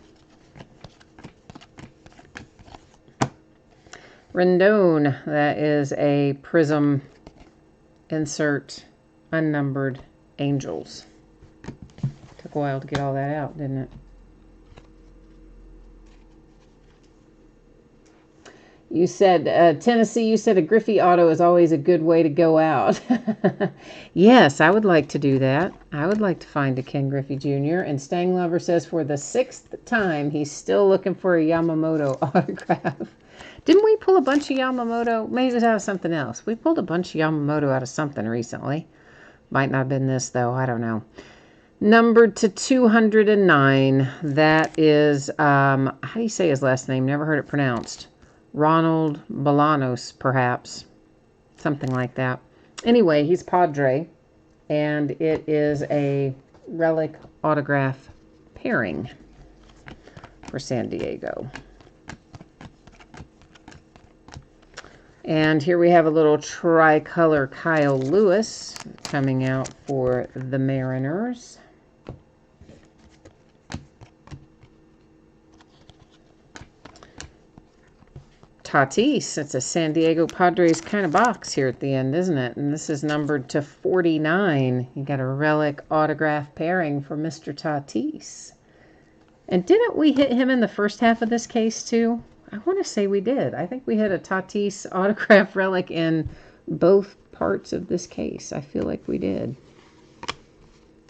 S1: Rendon, that is a Prism insert unnumbered Angels. Took a while to get all that out, didn't it? You said, Tennessee, you said a Griffey auto is always a good way to go out. Yes, I would like to do that. I would like to find a Ken Griffey Jr. And Stang Lover says for the 6th time, he's still looking for a Yamamoto autograph. Didn't we pull a bunch of Yamamoto? Maybe it was out of something else. We pulled a bunch of Yamamoto out of something recently. Might not have been this, though. I don't know. Numbered to 209. That is, how do you say his last name? Never heard it pronounced. Ronald Bolanos, perhaps. Something like that. Anyway, he's Padre. And it is a relic autograph pairing for San Diego. And here we have a little tricolor Kyle Lewis coming out for the Mariners. Tatis, it's a San Diego Padres kind of box here at the end, isn't it? And this is numbered to 49. You got a relic autograph pairing for Mr. Tatis. And didn't we hit him in the first half of this case too? I want to say we did. I think we hit a Tatis autograph relic in both parts of this case. I feel like we did.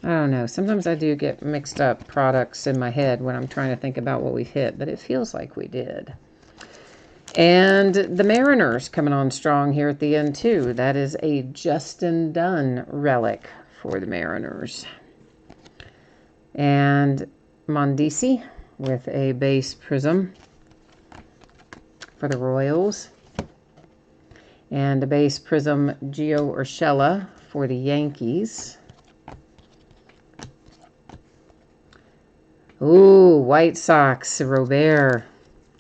S1: I don't know. Sometimes I do get mixed up products in my head when I'm trying to think about what we've hit, but it feels like we did. And the Mariners coming on strong here at the end, too. That is a Justin Dunn relic for the Mariners. And Mondesi with a base prism for the Royals. And a base prism Gio Urshela for the Yankees. Ooh, White Sox, Robert.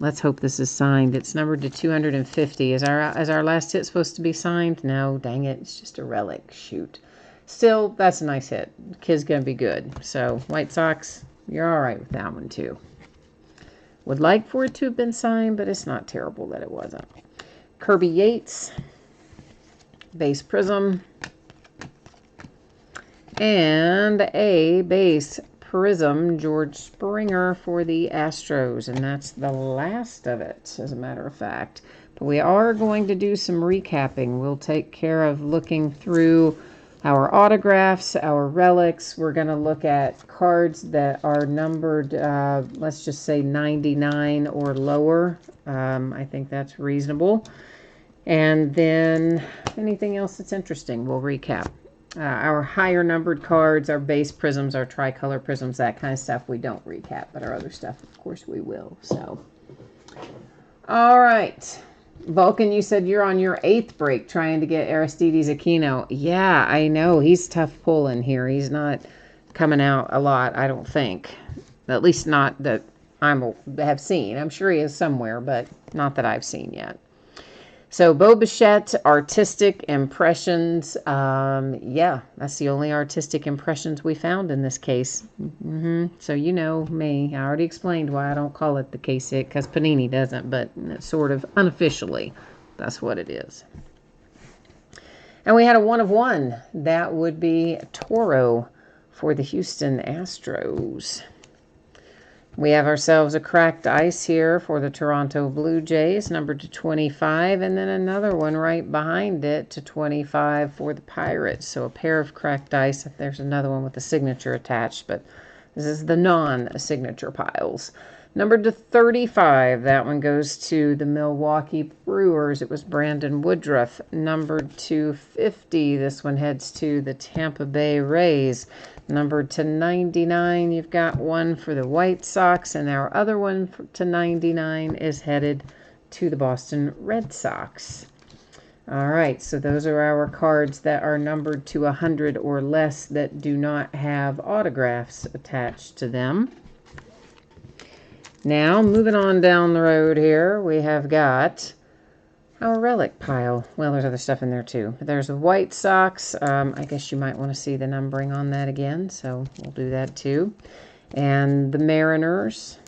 S1: Let's hope this is signed. It's numbered to 250. Is our last hit supposed to be signed? No, dang it. It's just a relic. Shoot. Still, that's a nice hit. The kid's going to be good. So, White Sox, you're all right with that one, too. Would like for it to have been signed, but it's not terrible that it wasn't. Kirby Yates. Base prism. And a base prism George Springer for the Astros, and that's the last of it, as a matter of fact. But we are going to do some recapping. We'll take care of looking through our autographs, our relics. We're going to look at cards that are numbered, let's just say 99 or lower. I think that's reasonable. And then anything else that's interesting, we'll recap. Our higher numbered cards, our base prisms, our tricolor prisms, that kind of stuff we don't recap, but our other stuff, of course, we will. So, all right. Vulcan, you said you're on your 8th break trying to get Aristides Aquino. Yeah, I know. He's tough pulling here. He's not coming out a lot, I don't think. At least not that I have seen. I'm sure he is somewhere, but not that I've seen yet. So, Bo Bichette, Artistic Impressions. Yeah, that's the only Artistic Impressions we found in this case. So, you know me. I already explained why I don't call it the case hit, because Panini doesn't, but sort of unofficially, that's what it is. And we had a 1 of 1. That would be Toro for the Houston Astros. We have ourselves a cracked ice here for the Toronto Blue Jays, numbered to 25, and then another one right behind it to 25 for the Pirates. So a pair of cracked ice. There's another one with a signature attached, but this is the non-signature piles. Numbered to 35, that one goes to the Milwaukee Brewers. It was Brandon Woodruff. Numbered to 50, this one heads to the Tampa Bay Rays. Numbered to 99, you've got one for the White Sox, and our other one to 99 is headed to the Boston Red Sox. All right, so those are our cards that are numbered to 100 or less that do not have autographs attached to them. Now, moving on down the road here, we have got our relic pile. Well, there's other stuff in there too. There's the White Sox. I guess you might want to see the numbering on that again, so we'll do that too. And the Mariners.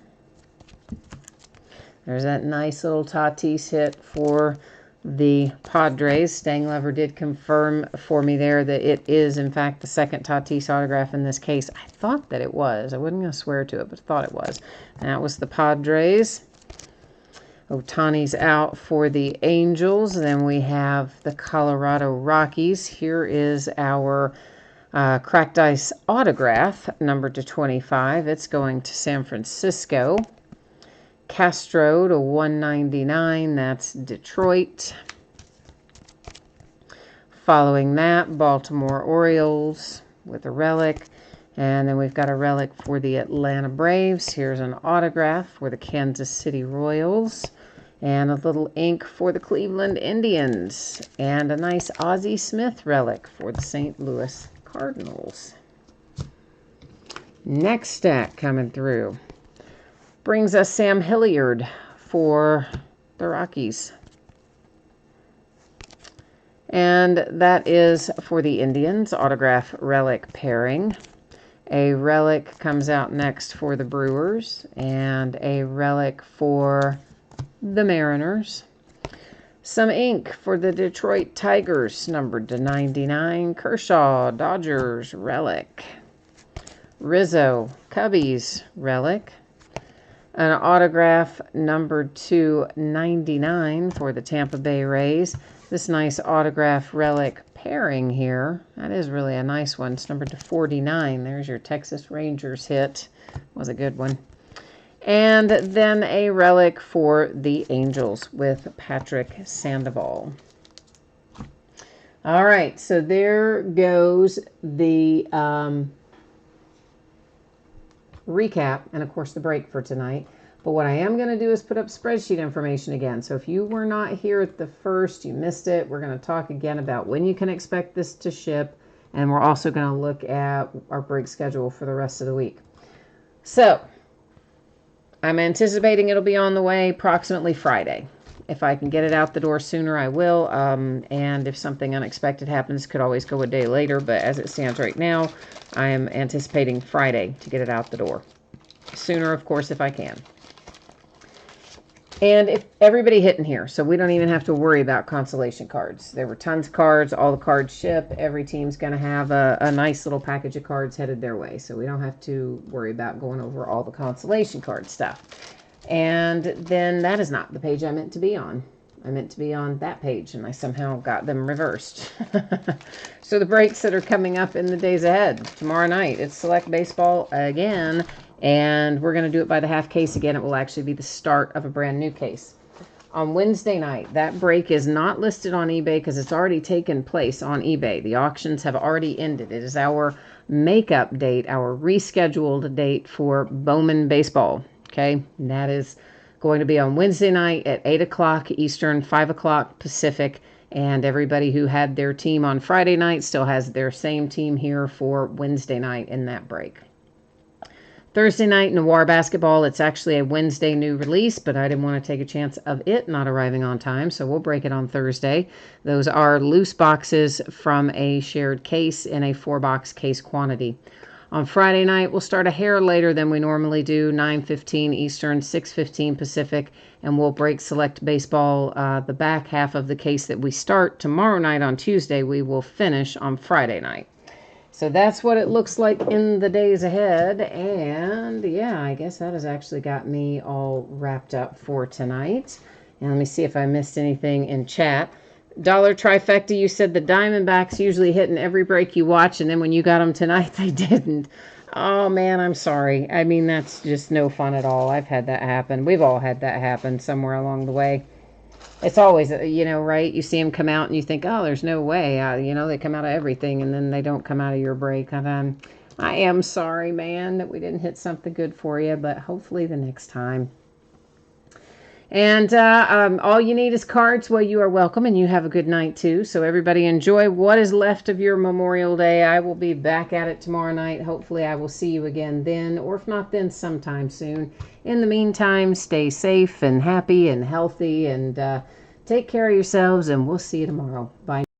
S1: There's that nice little Tatis hit for the Padres. Stanglever did confirm for me there that it is, in fact, the second Tatis autograph in this case. I thought that it was. I wasn't going to swear to it, but I thought it was. And that was the Padres. Ohtani's out for the Angels. Then we have the Colorado Rockies. Here is our Cracked Ice autograph, numbered to 25. It's going to San Francisco. Castro to 199, that's Detroit. Following that, Baltimore Orioles with a relic. And then we've got a relic for the Atlanta Braves. Here's an autograph for the Kansas City Royals. And a little ink for the Cleveland Indians. And a nice Ozzie Smith relic for the St. Louis Cardinals. Next stack coming through brings us Sam Hilliard for the Rockies. And that is for the Indians, autograph relic pairing. A relic comes out next for the Brewers, and a relic for the Mariners. Some ink for the Detroit Tigers, numbered to 99. Kershaw, Dodgers, relic. Rizzo, Cubbies, relic. An autograph numbered to 99 for the Tampa Bay Rays. This nice autograph relic pairing here. That is really a nice one. It's numbered to 49. There's your Texas Rangers hit. Was a good one. And then a relic for the Angels with Patrick Sandoval. All right, so there goes the recap and of course the break for tonight. But what I am going to do is put up spreadsheet information again. So if you were not here at the first, you missed it, we're going to talk again about when you can expect this to ship, and we're also going to look at our break schedule for the rest of the week. So I'm anticipating it'll be on the way approximately Friday. If I can get it out the door sooner, I will. And if something unexpected happens, could always go a day later. But as it stands right now, I am anticipating Friday to get it out the door. Sooner, of course, if I can. And if everybody hitting here, so we don't even have to worry about consolation cards. There were tons of cards. All the cards ship. Every team's going to have a nice little package of cards headed their way. So we don't have to worry about going over all the consolation card stuff. And then that is not the page I meant to be on. I meant to be on that page, and I somehow got them reversed. So the breaks that are coming up in the days ahead. Tomorrow night, it's Select Baseball again, and we're going to do it by the half case again. It will actually be the start of a brand new case. On Wednesday night, that break is not listed on eBay because it's already taken place on eBay. The auctions have already ended. It is our makeup date, our rescheduled date for Bowman Baseball. Okay, and that is going to be on Wednesday night at 8 o'clock Eastern, 5 o'clock Pacific. And everybody who had their team on Friday night still has their same team here for Wednesday night in that break. Thursday night, Noir Basketball. It's actually a Wednesday new release, but I didn't want to take a chance of it not arriving on time, so we'll break it on Thursday. Those are loose boxes from a shared case in a 4-box case quantity. On Friday night, we'll start a hair later than we normally do, 9:15 Eastern, 6:15 Pacific, and we'll break Select Baseball, the back half of the case that we start tomorrow night on Tuesday, we will finish on Friday night. So that's what it looks like in the days ahead, and yeah, I guess that has actually got me all wrapped up for tonight. And let me see if I missed anything in chat. Dollar Trifecta, you said the Diamondbacks usually hit in every break you watch, and then when you got them tonight, they didn't. Oh, man, I'm sorry. I mean, that's just no fun at all. I've had that happen. We've all had that happen somewhere along the way. It's always, right? You see them come out, and you think, oh, there's no way. They come out of everything, and then they don't come out of your break. And I am sorry, man, that we didn't hit something good for you, but hopefully the next time. And all you need is cards. Well, you are welcome, and you have a good night too. So everybody enjoy what is left of your Memorial Day. I will be back at it tomorrow night. Hopefully I will see you again then, or if not then, sometime soon. In the meantime, stay safe and happy and healthy, and take care of yourselves, and we'll see you tomorrow. Bye.